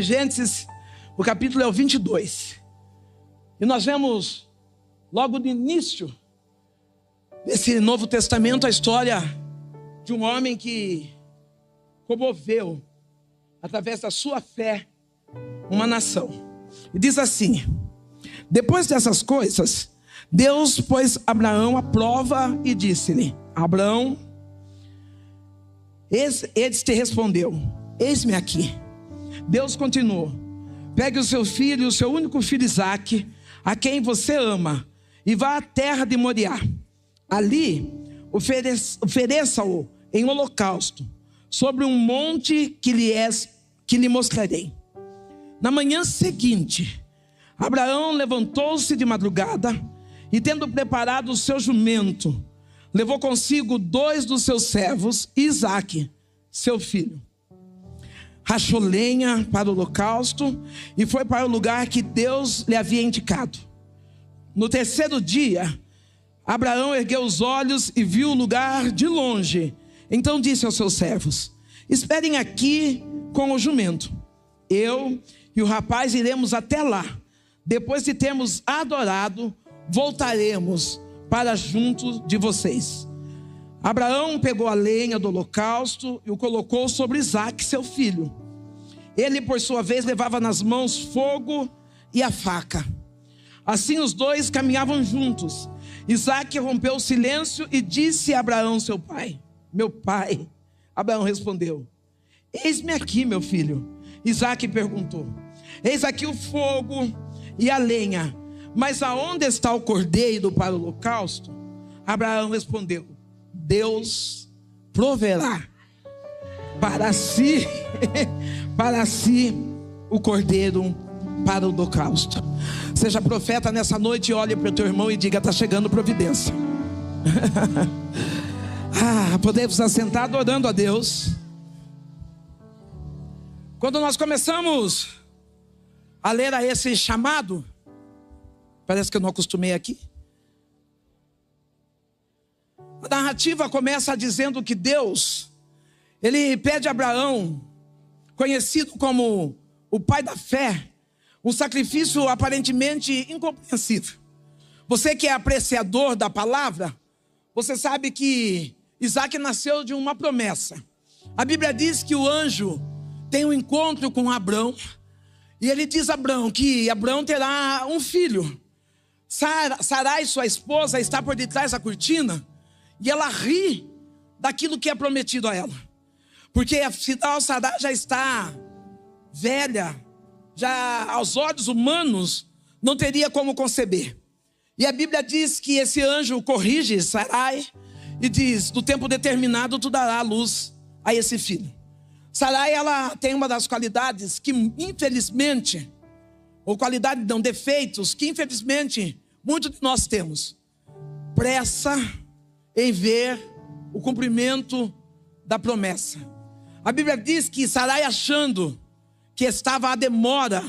Gênesis, o capítulo é o 22. E nós vemos logo no início desse Novo Testamento a história de um homem que comoveu, através da sua fé, uma nação. E diz assim: depois dessas coisas, Deus pôs Abraão à prova e disse-lhe: Abraão, ele te respondeu: eis-me aqui. Deus continuou: pegue o seu filho, o seu único filho Isaque, a quem você ama, e vá à terra de Moriá. Ali ofereça-o em holocausto sobre um monte que lhe mostrarei. Na manhã seguinte, Abraão levantou-se de madrugada e, tendo preparado o seu jumento, levou consigo 2 dos seus servos e Isaque, seu filho. Rachou lenha para o holocausto e foi para o lugar que Deus lhe havia indicado. No terceiro dia, Abraão ergueu os olhos e viu o lugar de longe. Então disse aos seus servos: esperem aqui com o jumento. Eu e o rapaz iremos até lá. Depois de termos adorado, voltaremos para junto de vocês. Abraão pegou a lenha do holocausto e o colocou sobre Isaque, seu filho. Ele, por sua vez, levava nas mãos fogo e a faca. Assim os dois caminhavam juntos. Isaque rompeu o silêncio e disse a Abraão, seu pai: meu pai. Abraão respondeu: eis-me aqui, meu filho. Isaque perguntou: eis aqui o fogo e a lenha, mas aonde está o cordeiro para o holocausto? Abraão respondeu: Deus proverá para si o cordeiro para o holocausto. Seja profeta nessa noite e olhe para o teu irmão e diga: está chegando providência. Podemos assentar adorando a Deus. Quando nós começamos a ler a esse chamado, parece que eu não acostumei aqui. A narrativa começa dizendo que Deus, ele pede a Abraão, conhecido como o pai da fé, um sacrifício aparentemente incompreensível. Você que é apreciador da palavra, você sabe que Isaque nasceu de uma promessa. A Bíblia diz que o anjo tem um encontro com Abraão, e ele diz a Abraão que Abraão terá um filho. Sarai, sua esposa, está por detrás da cortina, e ela ri daquilo que é prometido a ela, porque afinal Sarai já está velha, já aos olhos humanos não teria como conceber. E a Bíblia diz que esse anjo corrige Sarai e diz: no tempo determinado tu darás a luz a esse filho. Sarai, ela tem uma das qualidades que infelizmente, ou qualidade não, defeitos que infelizmente muitos de nós temos: pressa em ver o cumprimento da promessa. A Bíblia diz que Sarai, achando que estava a demora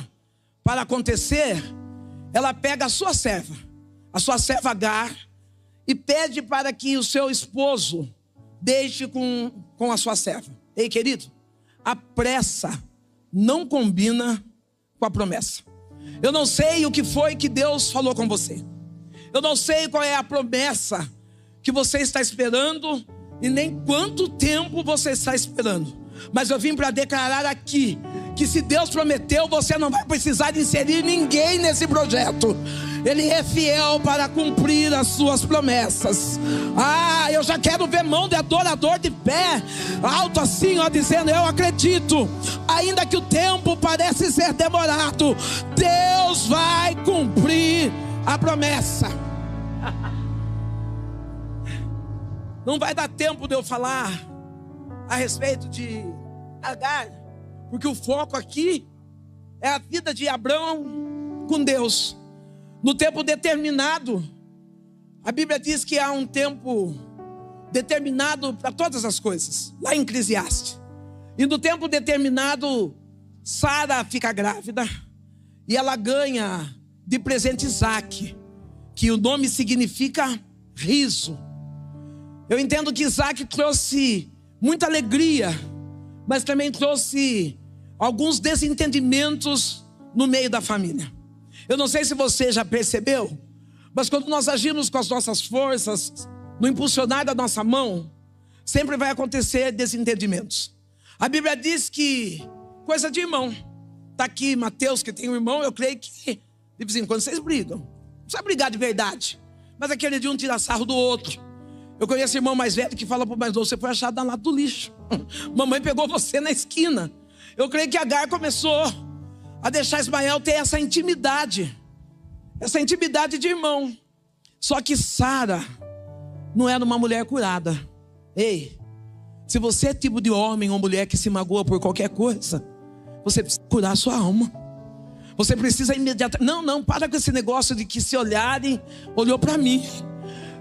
para acontecer, ela pega a sua serva Agar, e pede para que o seu esposo deixe com a sua serva. Ei, querido, a pressa não combina com a promessa. Eu não sei o que foi que Deus falou com você. Eu não sei qual é a promessa que você está esperando e nem quanto tempo você está esperando. Mas eu vim para declarar aqui que se Deus prometeu, você não vai precisar inserir ninguém nesse projeto. Ele é fiel para cumprir as suas promessas. Eu já quero ver mão de adorador de pé alto assim, dizendo: eu acredito, ainda que o tempo parece ser demorado, Deus vai cumprir a promessa. Não vai dar tempo de eu falar a respeito de Agar, porque o foco aqui é a vida de Abraão com Deus. No tempo determinado, a Bíblia diz que há um tempo determinado para todas as coisas, lá em Eclesiastes. E no tempo determinado, Sara fica grávida e ela ganha de presente Isaque, que o nome significa riso. Eu entendo que Isaque trouxe muita alegria, mas também trouxe alguns desentendimentos no meio da família. Eu não sei se você já percebeu, mas quando nós agimos com as nossas forças, no impulsionar da nossa mão, sempre vai acontecer desentendimentos. A Bíblia diz que coisa de irmão. Está aqui Mateus, que tem um irmão, eu creio que de vez em quando vocês brigam. Não precisa brigar de verdade, mas aquele de um tira sarro do outro. Eu conheço irmão mais velho que fala para o mais novo: você foi achado na lata do lixo. Mamãe pegou você na esquina. Eu creio que Agar começou a deixar Ismael ter essa intimidade de irmão. Só que Sara não era uma mulher curada. Ei, se você é tipo de homem ou mulher que se magoa por qualquer coisa, você precisa curar a sua alma. Você precisa imediatamente... Não, para com esse negócio de que se olharem, olhou para mim.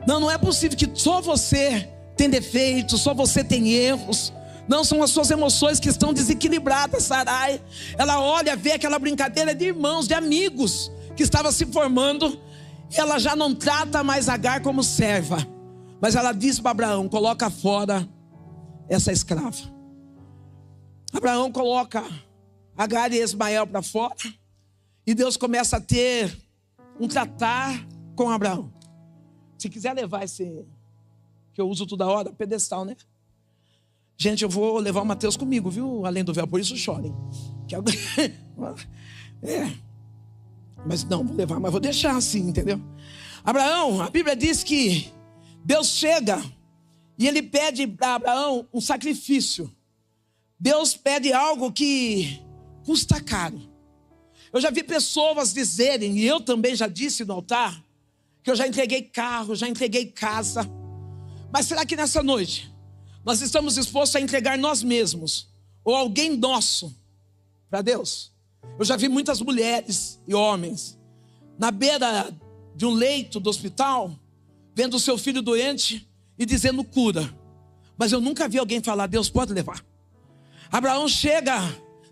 Não é possível que só você tem defeitos, só você tem erros. Não, são as suas emoções que estão desequilibradas, Sarai. Ela olha, vê aquela brincadeira de irmãos, de amigos que estava se formando. E ela já não trata mais Agar como serva, mas ela diz para Abraão: coloca fora essa escrava. Abraão coloca Agar e Ismael para fora. E Deus começa a ter um tratar com Abraão. Se quiser levar esse, que eu uso toda hora, pedestal, né? Gente, eu vou levar o Mateus comigo, viu? Além do véu, por isso chorem. Mas não, vou levar, mas vou deixar assim, entendeu? Abraão, a Bíblia diz que Deus chega e ele pede para Abraão um sacrifício. Deus pede algo que custa caro. Eu já vi pessoas dizerem, e eu também já disse no altar, que eu já entreguei carro, já entreguei casa. Mas será que nessa noite nós estamos dispostos a entregar nós mesmos ou alguém nosso para Deus? Eu já vi muitas mulheres e homens na beira de um leito do hospital, vendo o seu filho doente e dizendo cura. Mas eu nunca vi alguém falar: Deus pode levar.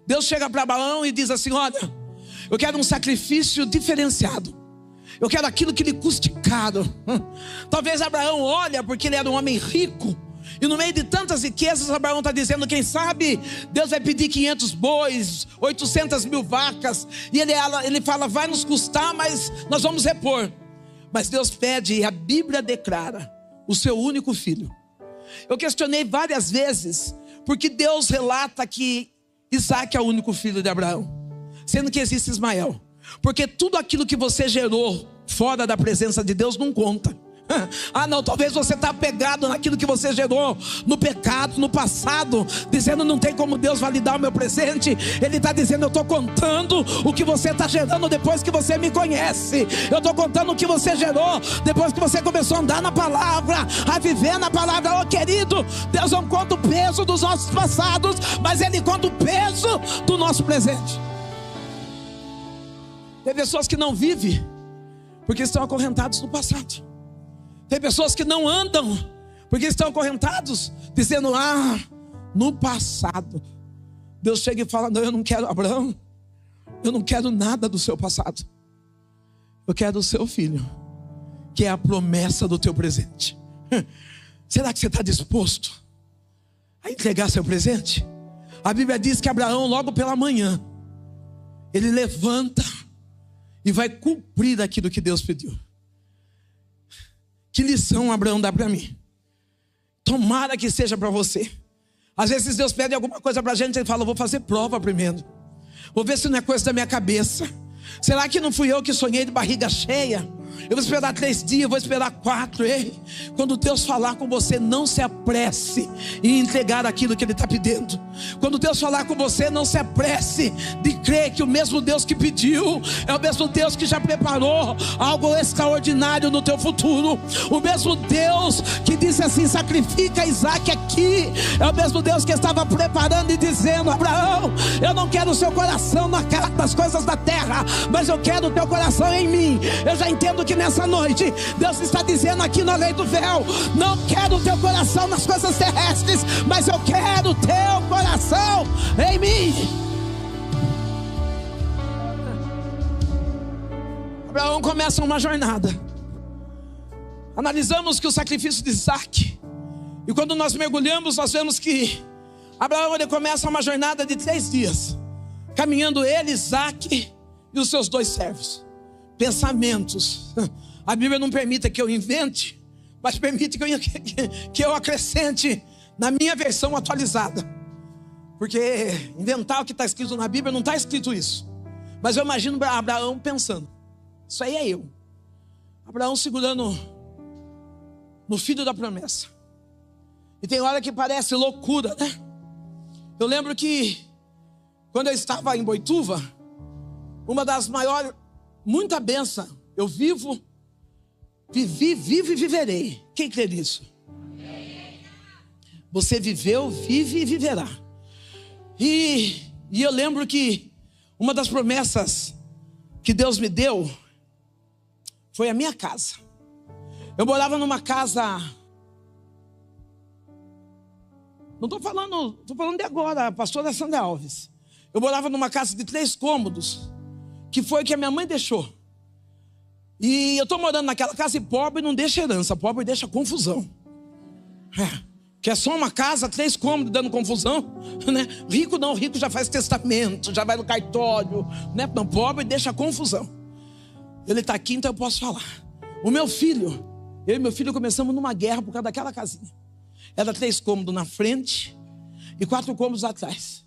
Deus chega para Abraão e diz assim: olha, eu quero um sacrifício diferenciado. Eu quero aquilo que lhe custe caro. Talvez Abraão olha porque ele era um homem rico. E no meio de tantas riquezas, Abraão está dizendo: quem sabe Deus vai pedir 500 bois, 800 mil vacas. E ele fala: vai nos custar, mas nós vamos repor. Mas Deus pede, e a Bíblia declara, o seu único filho. Eu questionei várias vezes, porque Deus relata que Isaac é o único filho de Abraão, sendo que existe Ismael. Porque tudo aquilo que você gerou fora da presença de Deus não conta. Ah não, talvez você está apegado naquilo que você gerou no pecado, no passado, dizendo: não tem como Deus validar o meu presente. Ele está dizendo: eu estou contando o que você está gerando depois que você me conhece. Eu estou contando o que você gerou depois que você começou a andar na palavra, a viver na palavra. Querido, Deus não conta o peso dos nossos passados, mas Ele conta o peso do nosso presente. Tem pessoas que não vivem porque estão acorrentados no passado. Tem pessoas que não andam porque estão acorrentados, dizendo: no passado. Deus chega e fala: não, eu não quero Abraão, eu não quero nada do seu passado. Eu quero o seu filho, que é a promessa do teu presente. Será que você está disposto a entregar seu presente? A Bíblia diz que Abraão, logo pela manhã, ele levanta e vai cumprir aquilo que Deus pediu. Que lição Abraão dá para mim? Tomara que seja para você. Às vezes Deus pede alguma coisa para a gente, Ele fala: vou fazer prova primeiro, vou ver se não é coisa da minha cabeça. Será que não fui eu que sonhei de barriga cheia? Eu vou esperar 3 dias, vou esperar 4. Ei, quando Deus falar com você, não se apresse em entregar aquilo que Ele está pedindo. Quando Deus falar com você, não se apresse de crer que o mesmo Deus que pediu é o mesmo Deus que já preparou algo extraordinário no teu futuro. O mesmo Deus que disse assim: sacrifica Isaac aqui, é o mesmo Deus que estava preparando e dizendo: Abraão, eu não quero o seu coração nas coisas da terra, mas eu quero o teu coração em mim. Eu já entendo que nessa noite Deus está dizendo aqui no Além do Véu: não quero o teu coração nas coisas terrestres, mas eu quero o teu coração em mim. Abraão começa uma jornada. Analisamos que o sacrifício de Isaac, e quando nós mergulhamos, nós vemos que Abraão, ele começa uma jornada de 3 dias. caminhando ele, Isaac e os seus 2 servos. Pensamentos. A Bíblia não permite que eu invente, mas permite que eu acrescente na minha versão atualizada. Porque inventar o que está escrito na Bíblia, não está escrito isso. Mas eu imagino Abraão pensando: isso aí é eu. Abraão segurando no filho da promessa. E tem hora que parece loucura, né? Eu lembro que quando eu estava em Boituva, uma das maiores, muita bênção, eu vivo e viverei. Quem crê nisso? Você viveu, vive e viverá. E eu lembro que uma das promessas que Deus me deu foi a minha casa. Eu morava numa casa, não estou falando de agora, a pastora Sandra Alves. Eu morava numa casa de 3 cômodos, que foi que a minha mãe deixou. E eu estou morando naquela casa, e pobre não deixa herança, pobre deixa confusão. Que é só uma casa, 3 cômodos dando confusão, né? Rico não, rico já faz testamento, já vai no cartório, né? Não, pobre deixa confusão. Ele está aqui, então eu posso falar. O meu filho, eu e meu filho começamos numa guerra por causa daquela casinha. Era 3 cômodos na frente e 4 cômodos atrás.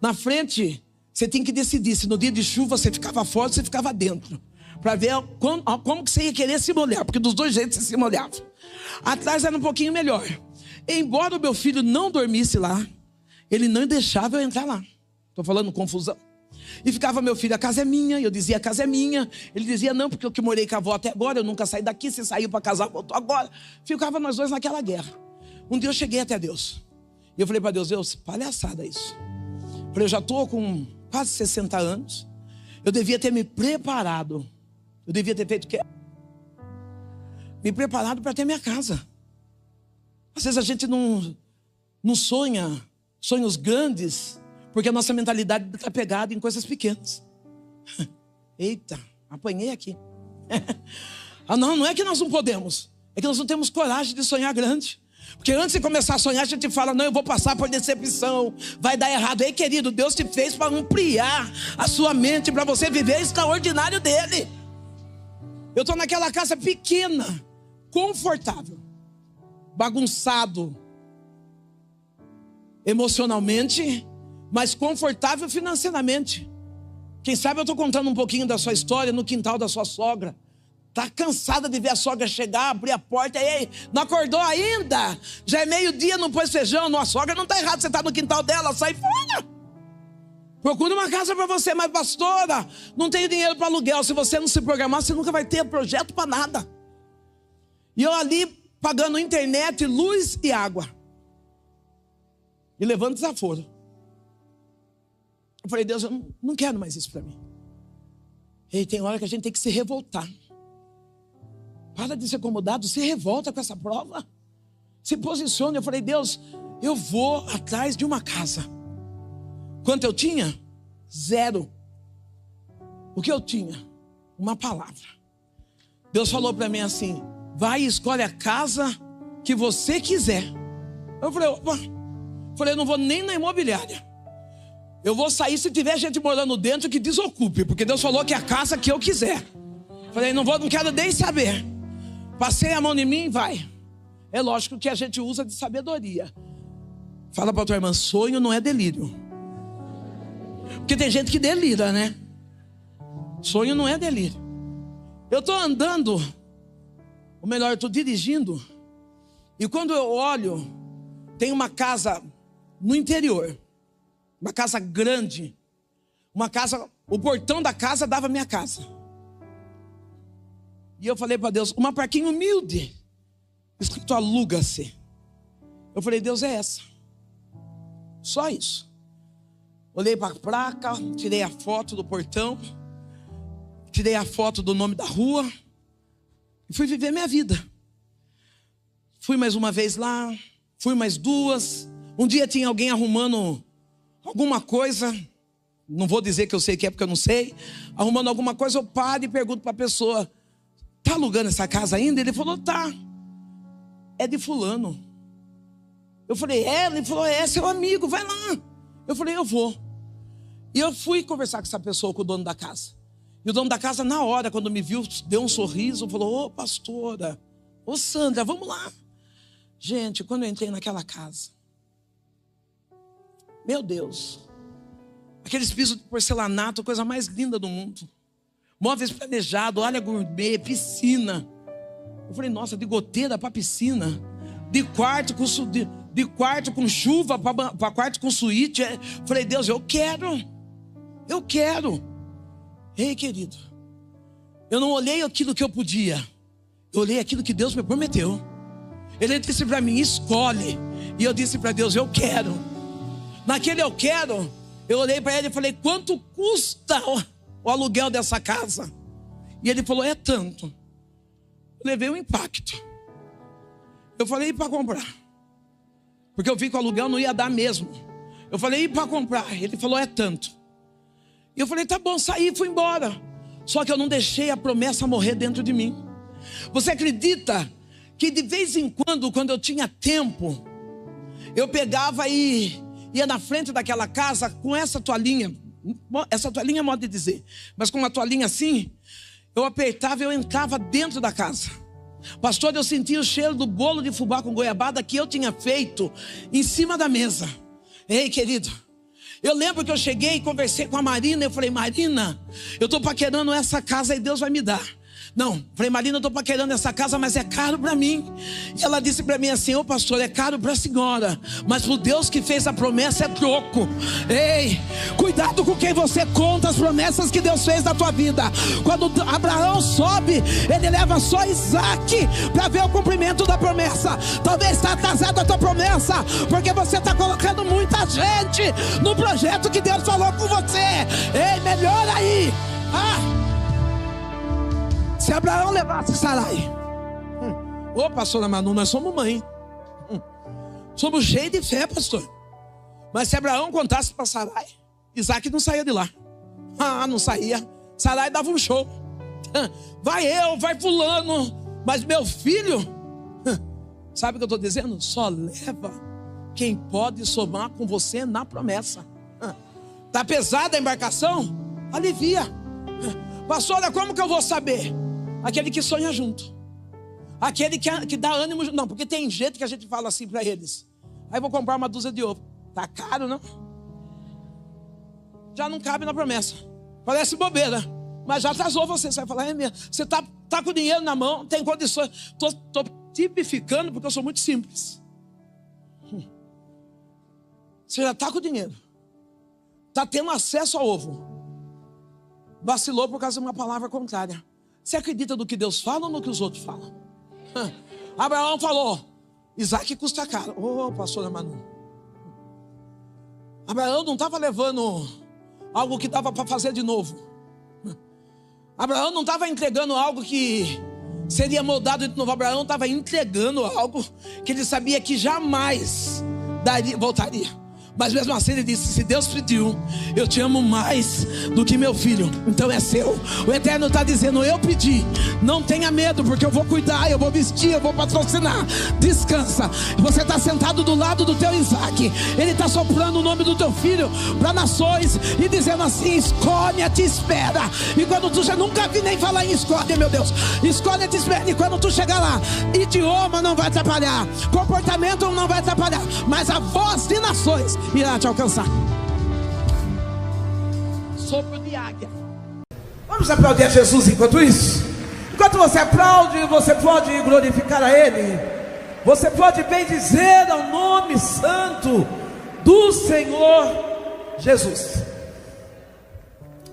Na frente, você tem que decidir se no dia de chuva você ficava fora ou você ficava dentro, para ver como que você ia querer se molhar, porque dos 2 jeitos você se molhava. Atrás era um pouquinho melhor. Embora o meu filho não dormisse lá, ele não deixava eu entrar lá. Estou falando confusão. E ficava meu filho: a casa é minha. Eu dizia: a casa é minha. Ele dizia: não, porque eu que morei com a avó até agora, eu nunca saí daqui, você saiu para casar, voltou agora. Ficava nós 2 naquela guerra. Um dia eu cheguei até Deus, e eu falei para Deus: Deus, palhaçada isso. Eu falei: eu já estou com quase 60 anos, eu devia ter me preparado. Eu devia ter feito o quê? Me preparado para ter minha casa. Às vezes a gente não sonha sonhos grandes, porque a nossa mentalidade está pegada em coisas pequenas. Eita, apanhei aqui. Não é que nós não podemos, é que nós não temos coragem de sonhar grande. Porque antes de começar a sonhar, a gente fala: não, eu vou passar por decepção, vai dar errado. Ei, querido, Deus te fez para ampliar a sua mente, para você viver extraordinário dele. Eu estou naquela casa pequena, confortável, bagunçado emocionalmente, mas confortável financeiramente. Quem sabe eu estou contando um pouquinho da sua história no quintal da sua sogra. Está cansada de ver a sogra chegar, abrir a porta: ei, não acordou ainda? Já é 12:00, não pôs feijão. A sogra não está errado, você está no quintal dela, sai fora. Procura uma casa para você. Mas pastora, não tenho dinheiro para aluguel. Se você não se programar, você nunca vai ter projeto para nada. E eu ali pagando internet, luz e água, e levando desaforo. Eu falei: Deus, eu não quero mais isso para mim. E tem hora que a gente tem que se revoltar. Para de ser acomodado, se revolta com essa prova. Se posicione. Eu falei: Deus, eu vou atrás de uma casa. Quanto eu tinha? 0. O que eu tinha? Uma palavra. Deus falou para mim assim: vai e escolhe a casa que você quiser. Eu falei: opa. Eu não vou nem na imobiliária. Eu vou sair se tiver gente morando dentro, que desocupe, porque Deus falou que é a casa que eu quiser. Falei: não quero nem saber. Passei a mão em mim e vai. É lógico que a gente usa de sabedoria. Fala para tua irmã: sonho não é delírio. Porque tem gente que delira, né? Sonho não é delírio. Eu estou andando, ou melhor, eu estou dirigindo, e quando eu olho, tem uma casa no interior, uma casa grande, uma casa, o portão da casa dava a minha casa. E eu falei para Deus: uma plaquinha humilde, escrito aluga-se. Eu falei: Deus, é essa. Só isso. Olhei para a placa, tirei a foto do portão, tirei a foto do nome da rua e fui viver minha vida. Fui mais uma vez lá, fui mais 2. Um dia tinha alguém arrumando alguma coisa, não vou dizer que eu sei que é porque eu não sei, arrumando alguma coisa. Eu paro e pergunto para a pessoa: tá alugando essa casa ainda? Ele falou: tá. É de fulano. Eu falei: é? Ele falou: é seu amigo, vai lá. Eu falei: eu vou. E eu fui conversar com essa pessoa, com o dono da casa. E o dono da casa, na hora, quando me viu, deu um sorriso, falou: ô pastora, ô Sandra, vamos lá. Gente, quando eu entrei naquela casa, meu Deus, aqueles pisos de porcelanato, coisa mais linda do mundo. Móveis planejados, área gourmet, piscina. Eu falei: nossa, de goteira para piscina, de quarto com chuva para quarto com suíte. Eu falei: Deus, eu quero. Ei, querido, eu não olhei aquilo que eu podia, eu olhei aquilo que Deus me prometeu. Ele disse para mim: escolhe. E eu disse para Deus: eu quero. Naquele eu quero, eu olhei para ele e falei: quanto custa o aluguel dessa casa? E ele falou: é tanto. Eu levei um impacto. Eu falei: e para comprar? Porque eu vi que o aluguel não ia dar mesmo. Eu falei: e para comprar? Ele falou: é tanto. E eu falei: tá bom, saí e fui embora. Só que eu não deixei a promessa morrer dentro de mim. Você acredita que de vez em quando eu tinha tempo, eu pegava e ia na frente daquela casa com essa toalhinha é modo de dizer, mas com uma toalhinha assim, eu apertava e eu entrava dentro da casa. Pastor, eu sentia o cheiro do bolo de fubá com goiabada que eu tinha feito em cima da mesa. Ei, querido, eu lembro que eu cheguei e conversei com a Marina. Eu falei: Marina, eu estou paquerando essa casa e Deus vai me dar. Não, falei: Marina, eu estou paquerando essa casa, mas é caro para mim. E ela disse para mim assim: ô pastor, é caro para a senhora, mas para o Deus que fez a promessa é troco. Ei, cuidado com quem você conta as promessas que Deus fez na tua vida. Quando Abraão sobe, ele leva só Isaac para ver o cumprimento da promessa. Talvez está atrasada a tua promessa, porque você está colocando muita gente no projeto que Deus falou com você. Ei, melhora aí. Se Abraão levasse Sarai, ô pastora Manu, nós somos mãe, somos cheios de fé, pastor. Mas se Abraão contasse para Sarai, Isaac não saía de lá. Não saía. Sarai dava um show. Vai fulano, mas meu filho, sabe o que eu estou dizendo? Só leva quem pode somar com você na promessa. Está pesada a embarcação? Alivia. Pastora, como que eu vou saber? Aquele que sonha junto, aquele que dá ânimo. Não, porque tem jeito que a gente fala assim para eles: aí vou comprar uma dúzia de ovo. Tá caro, não? Já não cabe na promessa. Parece bobeira, mas já atrasou você. Você vai falar: é mesmo. Você tá com o dinheiro na mão, tem condições. Tô tipificando porque eu sou muito simples. Você já está com o dinheiro, está tendo acesso ao ovo, vacilou por causa de uma palavra contrária. Você acredita no que Deus fala ou no que os outros falam? Abraão falou: Isaac custa caro. Ô, pastora Manu, Abraão não estava levando algo que dava para fazer de novo. Abraão não estava entregando algo que seria moldado de novo. Abraão estava entregando algo que ele sabia que jamais voltaria. Mas mesmo assim ele disse: se Deus pediu, eu te amo mais do que meu filho, então é seu. O Eterno está dizendo: eu pedi, não tenha medo, porque eu vou cuidar, eu vou vestir, eu vou patrocinar. Descansa. Você está sentado do lado do teu Isaac, ele está soprando o nome do teu filho para nações e dizendo assim: escolhe, te espera. E quando tu já nunca vi nem falar em escolhe, meu Deus, escolhe, te espera. E quando tu chegar lá, idioma não vai atrapalhar, comportamento não vai atrapalhar, mas a voz de nações irá te alcançar. Sopro de águia. Vamos aplaudir a Jesus enquanto isso? Enquanto você aplaude, você pode glorificar a Ele. Você pode bendizer ao nome santo do Senhor Jesus.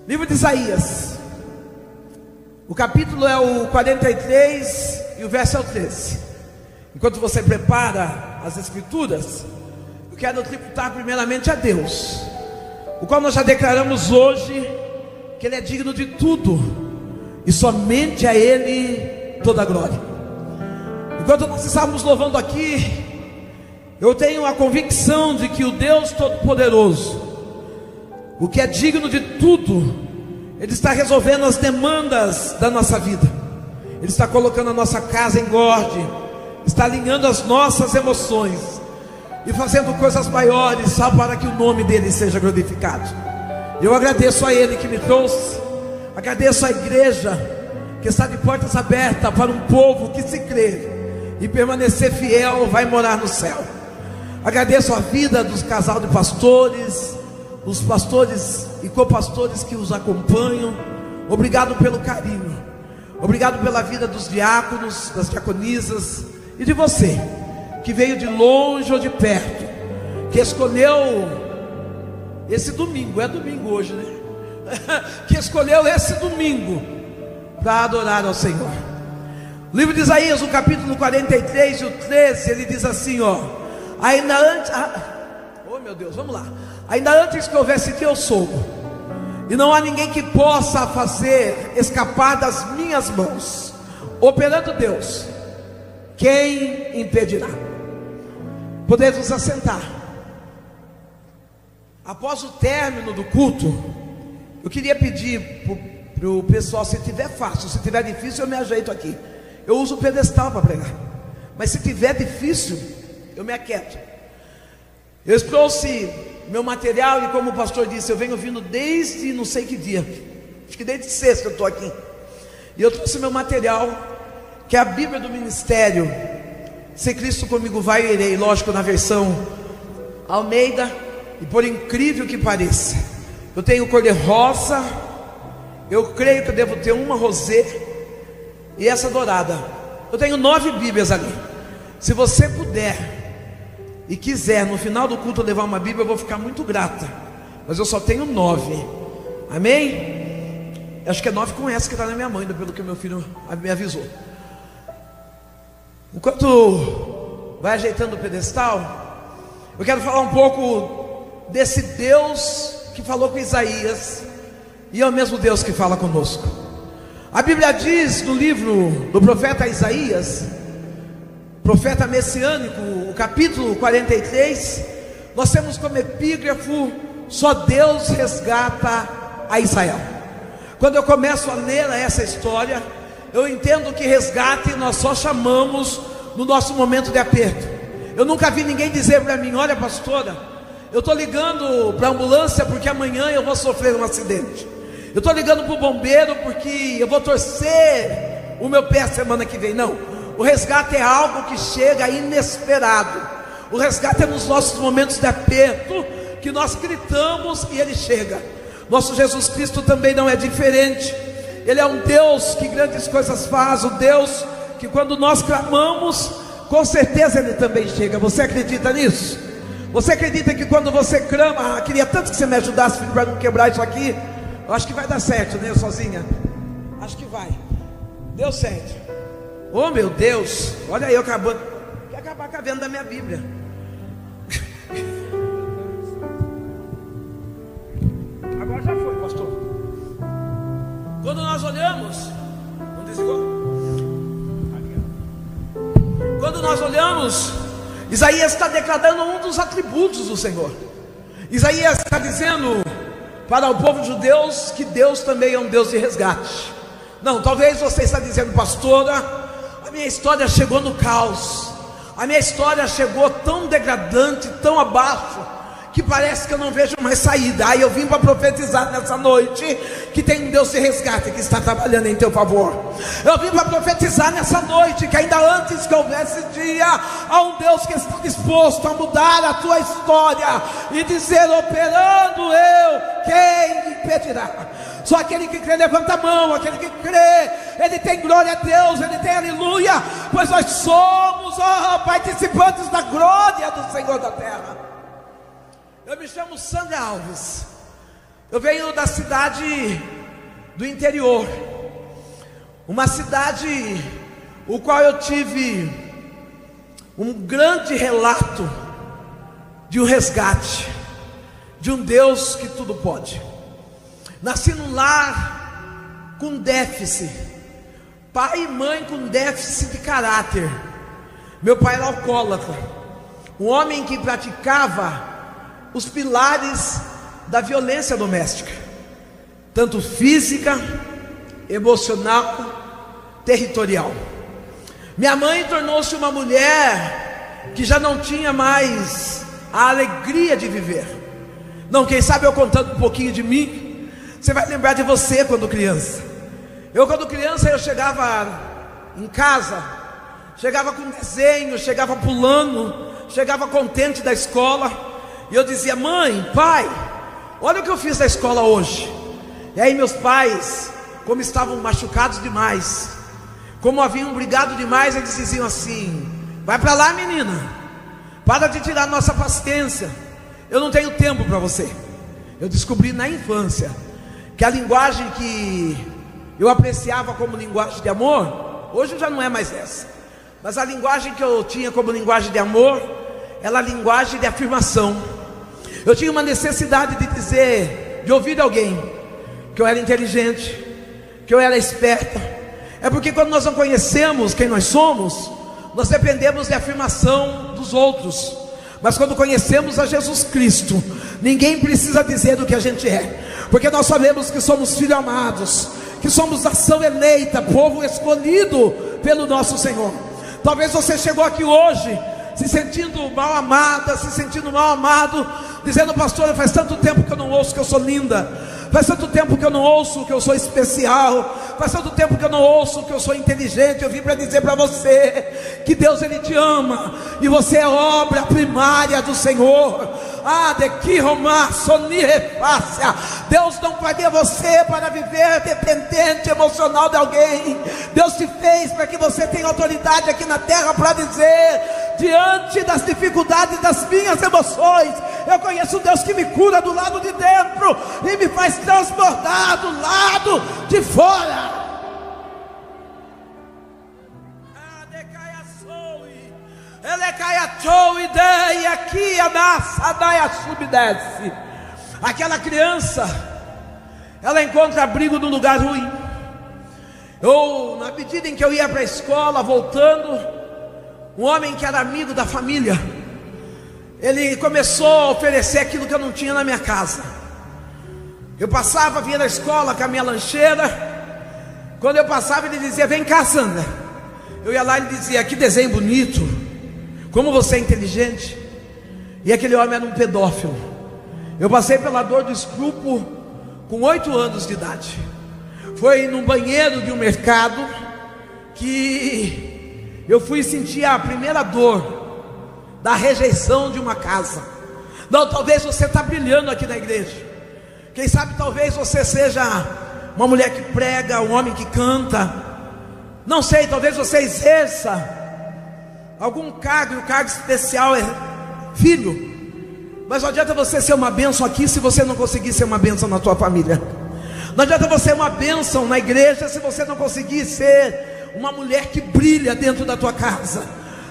Livro de Isaías, o capítulo é o 43 e o verso é o 13. Enquanto você prepara as escrituras, eu quero tributar primeiramente a Deus, o qual nós já declaramos hoje que Ele é digno de tudo, e somente a Ele toda a glória. Enquanto nós estávamos louvando aqui, eu tenho a convicção de que o Deus Todo-Poderoso, o que é digno de tudo, Ele está resolvendo as demandas da nossa vida. Ele está colocando a nossa casa em ordem, está alinhando as nossas emoções e fazendo coisas maiores, só para que o nome dele seja glorificado. Eu agradeço a Ele que me trouxe, agradeço a igreja que está de portas abertas para um povo que, se crer e permanecer fiel, vai morar no céu. Agradeço a vida dos casal de pastores, os pastores e copastores que os acompanham. Obrigado pelo carinho, obrigado pela vida dos diáconos, das diaconisas e de você que veio de longe ou de perto, que escolheu esse domingo, é domingo hoje, né? Que escolheu esse domingo para adorar ao Senhor. O livro de Isaías, o capítulo 43 e o 13, ele diz assim, ó: ainda antes, oh meu Deus, vamos lá. Ainda antes que houvesse dia, eu sou, e não há ninguém que possa fazer escapar das minhas mãos. Operando Deus, quem impedirá? Podemos assentar. Após o término do culto, eu queria pedir para o pessoal, se tiver fácil, se tiver difícil, eu me ajeito aqui. Eu uso o pedestal para pregar, mas se tiver difícil, eu me aquieto. Eu trouxe meu material, e como o pastor disse, eu venho vindo desde não sei que dia, acho que desde sexta eu estou aqui. E eu trouxe meu material, que é a Bíblia do Ministério, Se Cristo Comigo Vai e Irei, lógico, na versão Almeida. E por incrível que pareça, eu tenho cor de rosa, eu creio que eu devo ter uma rosé e essa dourada. Eu tenho 9 Bíblias ali. Se você puder e quiser no final do culto levar uma Bíblia, eu vou ficar muito grata. Mas eu só tenho 9. Amém? Acho que é 9 com essa que está na minha mãe, pelo que meu filho me avisou. Enquanto vai ajeitando o pedestal, eu quero falar um pouco desse Deus que falou com Isaías, e é o mesmo Deus que fala conosco. A Bíblia diz no livro do profeta Isaías, profeta messiânico, o capítulo 43, nós temos como epígrafo: só Deus resgata a Israel. Quando eu começo a ler essa história, eu entendo que resgate nós só chamamos no nosso momento de aperto. Eu nunca vi ninguém dizer para mim: olha, pastora, eu estou ligando para a ambulância porque amanhã eu vou sofrer um acidente. Eu estou ligando para o bombeiro porque eu vou torcer o meu pé a semana que vem. Não, o resgate é algo que chega inesperado. O resgate é nos nossos momentos de aperto, que nós gritamos e Ele chega. Nosso Jesus Cristo também não é diferente. Ele é um Deus que grandes coisas faz. O Deus que, quando nós clamamos, com certeza Ele também chega. Você acredita nisso? Você acredita que quando você clama, queria tanto que você me ajudasse para não quebrar isso aqui? Eu acho que vai dar certo, né, sozinha? Acho que vai. Deu certo. Oh meu Deus, olha aí, eu acabando. Quer acabar com a venda da minha Bíblia. Agora já foi, pastor. Quando nós olhamos, não desligou? Quando nós olhamos, Isaías está declarando um dos atributos do Senhor. Isaías está dizendo para o povo judeu que Deus também é um Deus de resgate. Não, talvez você está dizendo: pastora, a minha história chegou no caos, a minha história chegou tão degradante, tão abaixo, que parece que eu não vejo mais saída. Aí eu vim para profetizar nessa noite que tem um Deus de resgate que está trabalhando em teu favor. Eu vim para profetizar nessa noite que ainda antes que houvesse dia, há um Deus que está disposto a mudar a tua história e dizer: operando eu, quem impedirá? Só aquele que crê levanta a mão. Aquele que crê, ele tem glória a Deus, ele tem aleluia, pois nós somos participantes da glória do Senhor da terra. Eu me chamo Sandra Alves. Eu venho da cidade do interior, uma cidade o qual eu tive um grande relato de um resgate, de um Deus que tudo pode. Nasci num lar com déficit, pai e mãe com déficit de caráter. Meu pai era alcoólatra, um homem que praticava os pilares da violência doméstica, tanto física, emocional, territorial. Minha mãe tornou-se uma mulher que já não tinha mais a alegria de viver. Não, quem sabe eu contando um pouquinho de mim, você vai lembrar de você quando criança. Eu quando criança, eu chegava em casa, chegava com desenho, chegava pulando, chegava contente da escola, e eu dizia: mãe, pai, olha o que eu fiz na escola hoje. E aí meus pais, como estavam machucados demais, como haviam brigado demais, eles diziam assim: vai para lá, menina, para de tirar nossa paciência, eu não tenho tempo para você. Eu descobri na infância que a linguagem que eu apreciava como linguagem de amor, hoje já não é mais essa, mas a linguagem que eu tinha como linguagem de amor era a linguagem de afirmação. Eu tinha uma necessidade de dizer, de ouvir de alguém, que eu era inteligente, que eu era esperta. É porque quando nós não conhecemos quem nós somos, nós dependemos de afirmação dos outros. Mas quando conhecemos a Jesus Cristo, ninguém precisa dizer do que a gente é, porque nós sabemos que somos filhos amados, que somos nação eleita, povo escolhido pelo nosso Senhor. Talvez você chegou aqui hoje se sentindo mal amada, se sentindo mal amado, dizendo: pastor, faz tanto tempo que eu não ouço que eu sou linda, faz tanto tempo que eu não ouço que eu sou especial, faz tanto tempo que eu não ouço que eu sou inteligente. Eu vim para dizer para você que Deus, Ele te ama, e você é obra primária do Senhor. Deus não faria você para viver dependente emocional de alguém. Deus te fez para que você tenha autoridade aqui na terra para dizer, diante das dificuldades das minhas emoções, eu conheço um Deus que me cura do lado de dentro e me faz transbordar do lado de fora. E aqui a subdesce. Aquela criança, ela encontra abrigo num lugar ruim. Na medida em que eu ia para a escola, voltando, um homem que era amigo da família, ele começou a oferecer aquilo que eu não tinha na minha casa. Eu passava, vinha da escola com a minha lancheira. Quando eu passava, ele dizia: vem cá, Sandra. Eu ia lá e ele dizia: que desenho bonito, como você é inteligente. E aquele homem era um pedófilo. Eu passei pela dor do estupro com 8 anos de idade. Foi num banheiro de um mercado que eu fui sentir a primeira dor da rejeição de uma casa. Não, talvez você está brilhando aqui na igreja. Quem sabe talvez você seja uma mulher que prega, um homem que canta. Não sei, talvez você exerça algum cargo, e o cargo especial é filho. Mas não adianta você ser uma bênção aqui se você não conseguir ser uma bênção na tua família. Não adianta você ser uma bênção na igreja se você não conseguir ser uma mulher que brilha dentro da tua casa.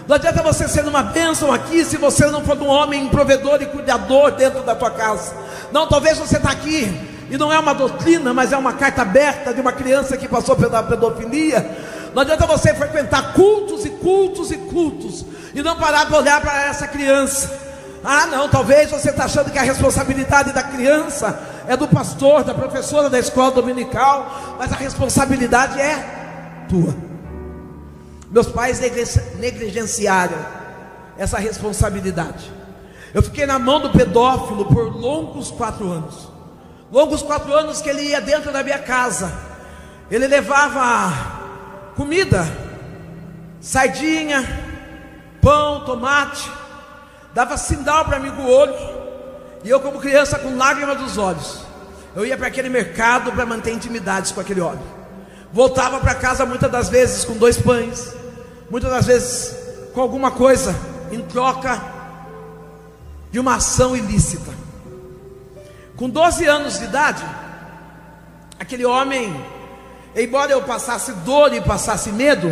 Não adianta você ser uma bênção aqui se você não for um homem provedor e cuidador dentro da tua casa. Não, talvez você está aqui e não é uma doutrina, mas é uma carta aberta de uma criança que passou pela pedofilia. Não adianta você frequentar cultos e cultos e cultos e não parar de olhar para essa criança. Não, talvez você está achando que a responsabilidade da criança é do pastor, da professora da escola dominical, mas a responsabilidade é tua. Meus pais negligenciaram essa responsabilidade. Eu fiquei na mão do pedófilo por longos 4 anos. Longos 4 anos que ele ia dentro da minha casa. Ele levava comida, sardinha, pão, tomate, dava sinal para mim com o olho, e eu como criança com lágrimas dos olhos, eu ia para aquele mercado para manter intimidades com aquele homem. Voltava para casa muitas das vezes com 2 pães, muitas das vezes com alguma coisa em troca de uma ação ilícita. Com 12 anos de idade, aquele homem, embora eu passasse dor e passasse medo,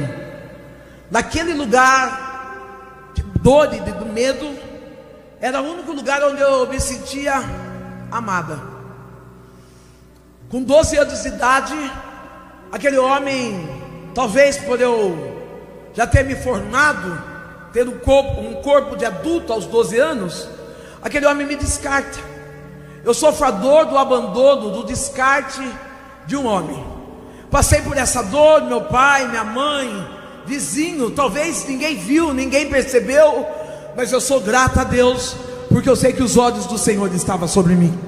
naquele lugar de dor e do medo, era o único lugar onde eu me sentia amada. Com 12 anos de idade, aquele homem, talvez por eu já ter me formado, ter um corpo de adulto aos 12 anos, aquele homem me descarta. Eu sofro a dor do abandono, do descarte de um homem. Passei por essa dor, meu pai, minha mãe, vizinho, talvez ninguém viu, ninguém percebeu, mas eu sou grato a Deus, porque eu sei que os olhos do Senhor estavam sobre mim.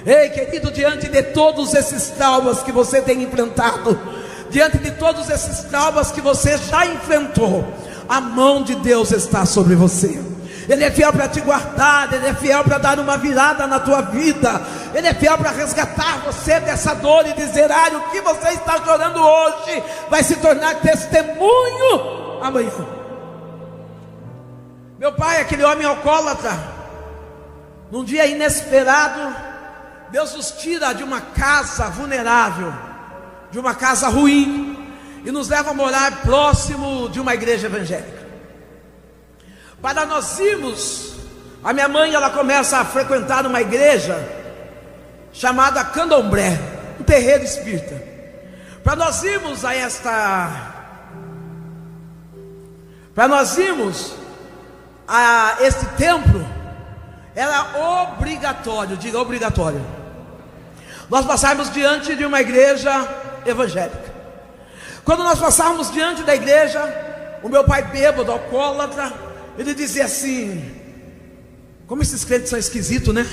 Ei, querido, diante de todos esses traumas que você tem enfrentado, diante de todos esses traumas que você já enfrentou, a mão de Deus está sobre você. Ele é fiel para te guardar, Ele é fiel para dar uma virada na tua vida, Ele é fiel para resgatar você dessa dor e dizer: o que você está chorando hoje vai se tornar testemunho amanhã. Meu pai, aquele homem alcoólatra, num dia inesperado, Deus nos tira de uma casa vulnerável, de uma casa ruim, e nos leva a morar próximo de uma igreja evangélica. Para nós irmos, a minha mãe, ela começa a frequentar uma igreja chamada Candomblé, um terreiro espírita. Para nós irmos a este templo, era obrigatório, diga obrigatório, nós passarmos diante de uma igreja evangélica. Quando nós passávamos diante da igreja, o meu pai bêbado, alcoólatra, ele dizia assim: como esses crentes são esquisitos, né?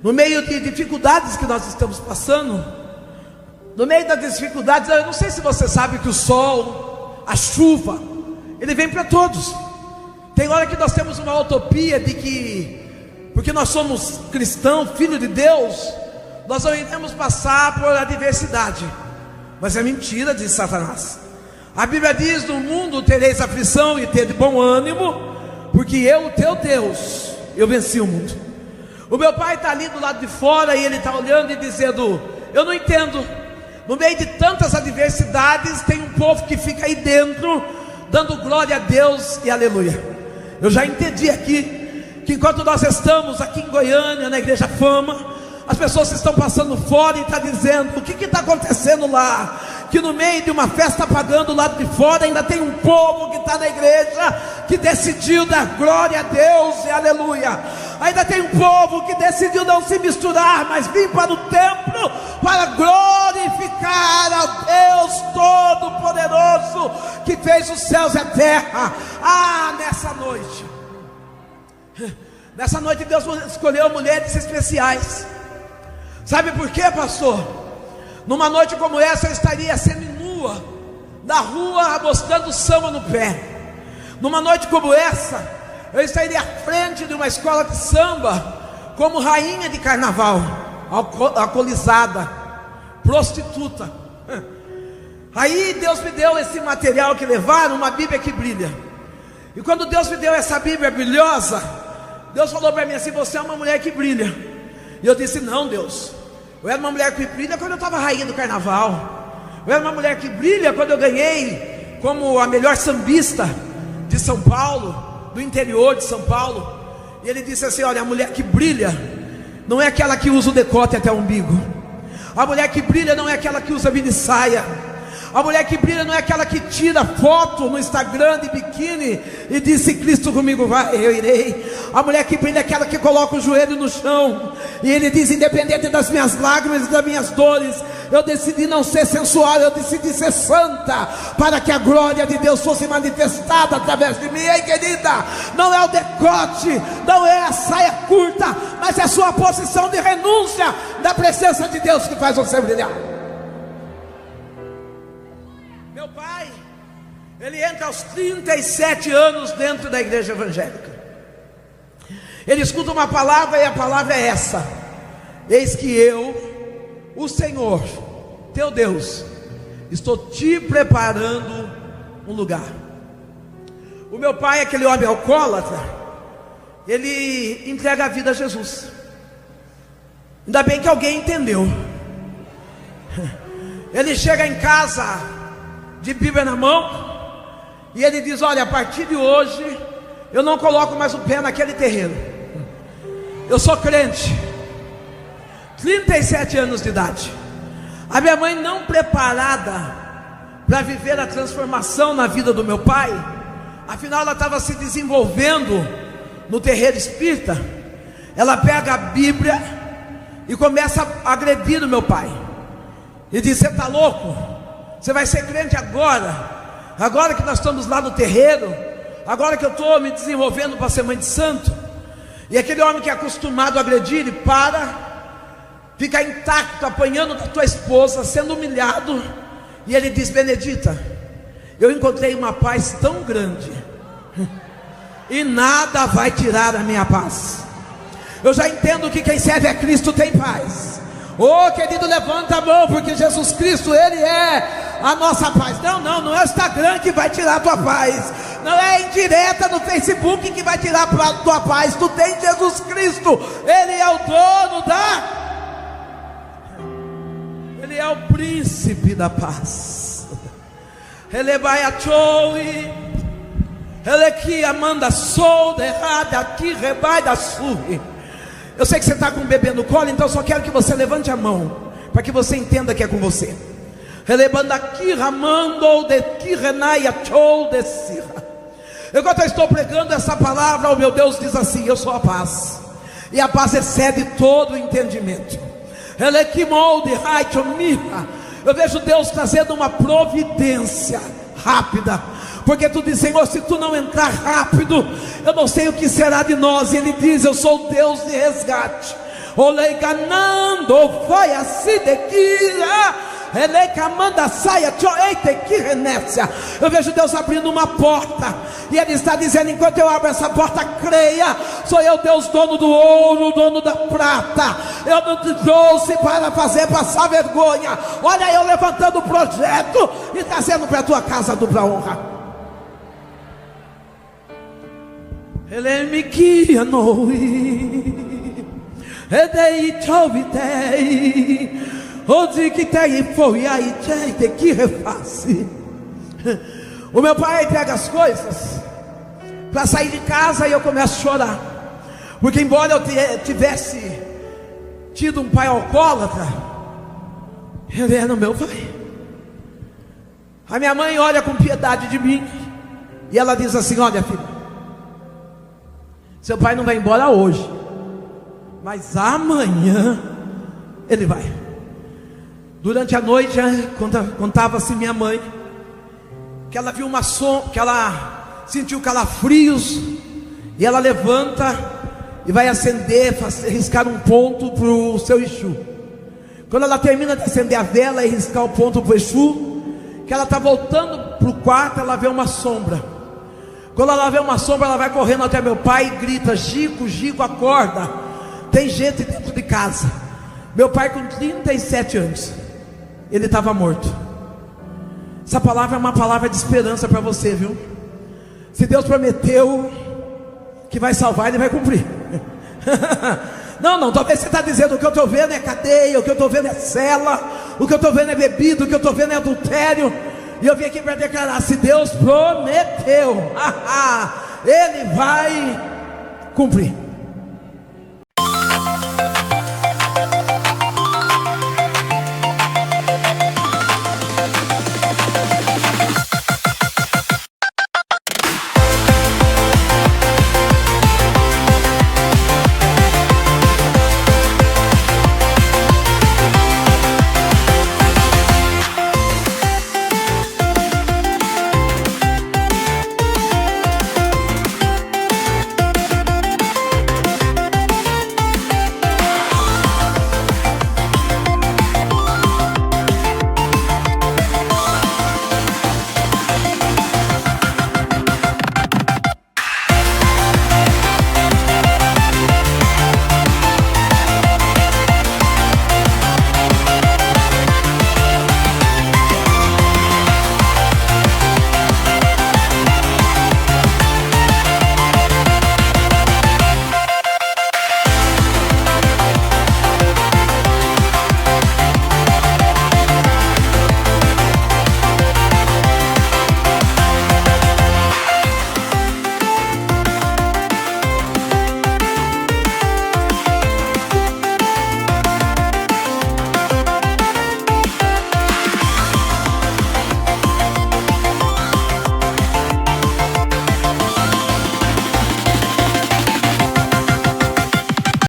No meio de dificuldades que nós estamos passando, no meio das dificuldades, eu não sei se você sabe que o sol, a chuva, ele vem para todos. Tem hora que nós temos uma utopia de que, porque nós somos cristãos, filhos de Deus, nós não iremos passar por adversidade. Mas é mentira de Satanás. A Bíblia diz: no mundo tereis aflição, e tede bom ânimo, porque eu, o teu Deus, eu venci o mundo. O meu pai está ali do lado de fora, e ele está olhando e dizendo: eu não entendo, no meio de tantas adversidades, tem um povo que fica aí dentro, dando glória a Deus e aleluia. Eu já entendi aqui, que enquanto nós estamos aqui em Goiânia, na Igreja Fama, as pessoas estão passando fora e estão dizendo: o que está acontecendo lá? Que no meio de uma festa pagando lá de fora, ainda tem um povo que está na igreja, que decidiu dar glória a Deus e aleluia. Ainda tem um povo que decidiu não se misturar, mas vir para o templo para glorificar a Deus Todo-Poderoso, que fez os céus e a terra. Nessa noite Deus escolheu mulheres especiais. Sabe por quê, pastor? Numa noite como essa, eu estaria seminua na rua, mostrando samba no pé. Numa noite como essa, eu estaria à frente de uma escola de samba, como rainha de carnaval, alcoolizada, prostituta. Aí Deus me deu esse material que levaram, uma Bíblia que brilha. E quando Deus me deu essa Bíblia brilhosa, Deus falou para mim assim: você é uma mulher que brilha. E eu disse: não, Deus, eu era uma mulher que brilha quando eu estava rainha do carnaval. Eu era uma mulher que brilha quando eu ganhei como a melhor sambista de São Paulo, do interior de São Paulo. E ele disse assim: olha, a mulher que brilha não é aquela que usa o decote até o umbigo. A mulher que brilha não é aquela que usa mini saia. A mulher que brilha não é aquela que tira foto no Instagram de biquíni e diz: se Cristo comigo vai, eu irei. A mulher que brilha é aquela que coloca o joelho no chão e ele diz: independente das minhas lágrimas e das minhas dores, eu decidi não ser sensual, eu decidi ser santa, para que a glória de Deus fosse manifestada através de mim. Ei, querida, não é o decote, não é a saia curta, mas é a sua posição de renúncia da presença de Deus que faz você brilhar. Meu pai, ele entra aos 37 anos dentro da igreja evangélica. Ele escuta uma palavra, e a palavra é essa: eis que eu, o Senhor, teu Deus, estou te preparando um lugar. O meu pai, aquele homem alcoólatra, ele entrega a vida a Jesus. Ainda bem que alguém entendeu. Ele chega em casa de Bíblia na mão, e ele diz: olha, a partir de hoje eu não coloco mais o pé naquele terreno. Eu sou crente. 37 anos de idade. A minha mãe, não preparada para viver a transformação na vida do meu pai, afinal ela estava se desenvolvendo no terreiro espírita, ela pega a Bíblia e começa a agredir o meu pai, e diz: você está louco? Você vai ser crente agora que nós estamos lá no terreiro, agora que eu estou me desenvolvendo para ser mãe de santo. E aquele homem que é acostumado a agredir, ele para, fica intacto, apanhando da tua esposa, sendo humilhado, e ele diz: Benedita, eu encontrei uma paz tão grande, e nada vai tirar a minha paz. Eu já entendo que quem serve a Cristo tem paz. Oh, querido, levanta a mão, porque Jesus Cristo, Ele é a nossa paz. Não é o Instagram que vai tirar a tua paz, não é a indireta no Facebook que vai tirar a tua paz. Tu tem Jesus Cristo, Ele é o dono Ele é o príncipe da paz. Ele vai a Choi, Ele que amanda sou derrada aqui rebai da surre. Eu sei que você está com um bebê no colo, então eu só quero que você levante a mão, para que você entenda que é com você. Enquanto eu estou pregando essa palavra, o meu Deus diz assim: eu sou a paz, e a paz excede todo o entendimento. Eu vejo Deus trazendo uma providência rápida, porque tu diz: Senhor, se tu não entrar rápido, eu não sei o que será de nós. E Ele diz: eu sou o Deus de resgate. Foi assim eu vejo Deus abrindo uma porta, e Ele está dizendo: enquanto eu abro essa porta, creia, sou eu Deus, dono do ouro, dono da prata. Eu não te trouxe para fazer passar vergonha. Olha eu levantando o projeto e trazendo para a tua casa dupla honra. Ele me guia Edei chovitei, onde que tem foi aí tem que reface. O meu pai entrega as coisas para sair de casa e eu começo a chorar, porque embora eu tivesse tido um pai alcoólatra, ele era o meu pai. A minha mãe olha com piedade de mim e ela diz assim: olha, filho, seu pai não vai embora hoje, mas amanhã ele vai. Durante a noite, contava-se minha mãe que ela viu uma sombra, que ela sentiu calafrios, e ela levanta e vai acender, riscar um ponto para o seu Exu. Quando ela termina de acender a vela e riscar o ponto para o Exu, que ela está voltando para o quarto, ela vê uma sombra. Quando ela vê uma sombra, ela vai correndo até meu pai e grita: Gico, Gico, acorda, tem gente dentro de casa. Meu pai com 37 anos, ele estava morto. Essa palavra é uma palavra de esperança para você, viu? Se Deus prometeu que vai salvar, Ele vai cumprir. Não, talvez você está dizendo: o que eu estou vendo é cadeia, o que eu estou vendo é cela, o que eu estou vendo é bebida, o que eu estou vendo é adultério. E eu vim aqui para declarar: se Deus prometeu, Ele vai cumprir.